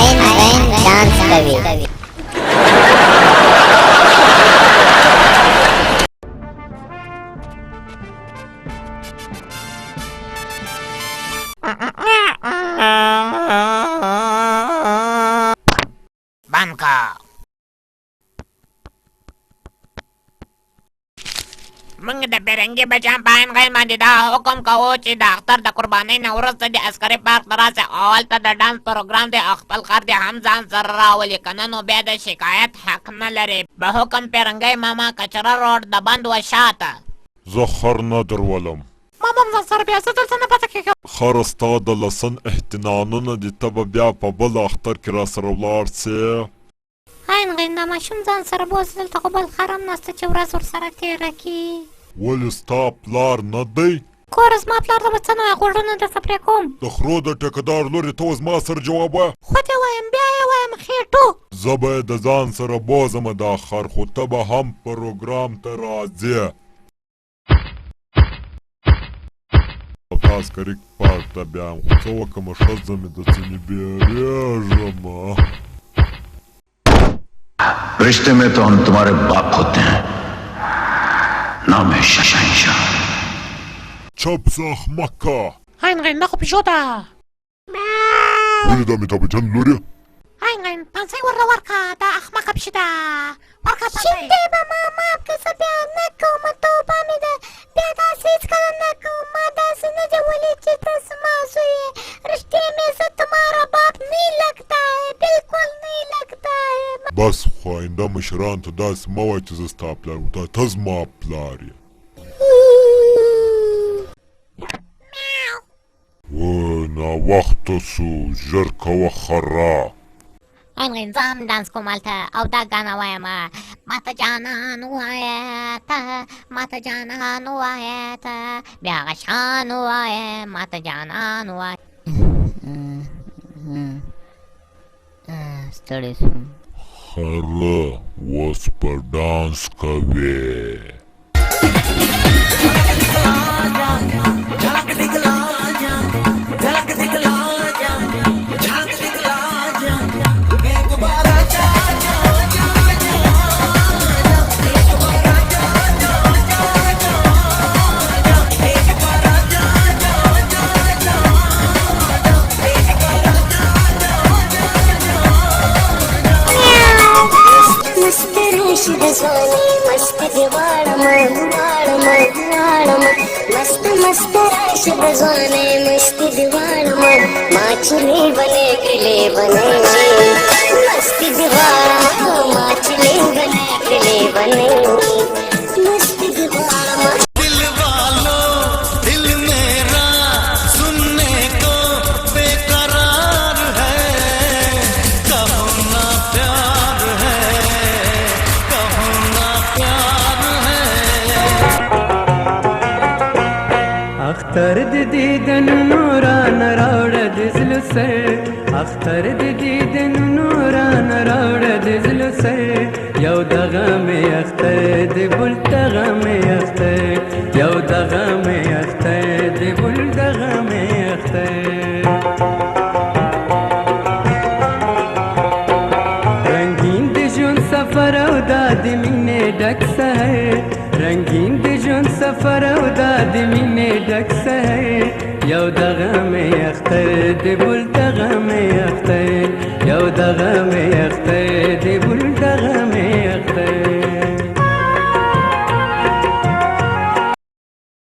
आइन डांस कवि बंद कर। منګ د پیرنګي بچان پاین غي باندې دا حکم کوو چې د اختر د قربانۍ نه وروسته د عسکري پارک ته راسه او هلته د ډانس پروګرام دی او خپل خر دې هم ځان سره راولي، که نه نو بیا د شکایت حق نه لري. به حکم پیرنګی ماما کچره روډ د بند و شاته. زه خر نه درولم ماما ځان سره بیا زه دلته نه پاتې کېږم. خر ستا د لسن احتنانونه دي، ته به بیا په بل اختر کې را سره ولاړ سې. عین غي دا ماشوم ځان سره بوس، دلته خو بل خر هم نسته چې ورځ ورسره تېره کړي. ولې ستا پلار نه دی؟ کور زما پلار ته به څه نه وایي، غوږونه درته پرې کوم. د خرو د ټیکهدار لورې ته زما سره جواب وایه. خو دې وایم بیا یې وایم خېټو. زه به یې د ځان سره بوځمه دا خر، خو ته به هم پروګرام ته راځې. او تا عسکري پارک ته بیایم، خو څه وکړمه ښځه مې د ځینې بیریږمه. रिश्ते में तो हम तुम्हारे बाप होते हैं, नाम है शहंशाह. چپ ځه احمقه. عین غین دا خو پیشو ده. ولې دا مې تا په جن لورې؟ عین غین پنسۍ ورله ورکړه، دا احمقه پیشي ده. ورکړه پنسۍ. شیدې به ما ماف که زه بیا نه کوم، توبه مې ده بیا داسې هېڅکله نه کوم. ما داسې نه دي ولید چې ته زما زوی یې. رښتیا مې زه تمہارا باپ نہیں لگتا ہے، بالکل نہیں لگتا ہے. بس خو آینده مشران ته داسې مه وایه چې زه ستا پلار یم، ته زما پلار یې. وای ناوخته سو، ژر کوه خره. عین غین زه هم ډانس کوم هلته او دا ګانا وایم: ماته جانان ووایه ته، ماته جانان ووایه ته، بیا هغه شان ووایه ماته جانان ووایه. ستړی شوم. خره اوس په ډانس کوې. मस्त मस्त राश बजाने मस्त दीवार माचले बने किले बने, मस्त दीवार माचले बने किले बने, मस्त दीवार. दिल वालों दिल मेरा सुनने को बेकरार है, कहो ना प्यार है, कहो ना प्यार है. اختر د دیدن نوران راوړ د زلو سر، اختر د دیدن نوران راوړ د زلو سر. یو دغه مې اختر د بل دغه مې اختر، یو دغه مې اختر د بل دغه مې اختر. رنگین د ژوند سفر او دا د مینې ډک سحر، رنگین د ژوند سفر او دا د مینې ډک سحر. یو دغه مې اختر د بل دغه مې اختر.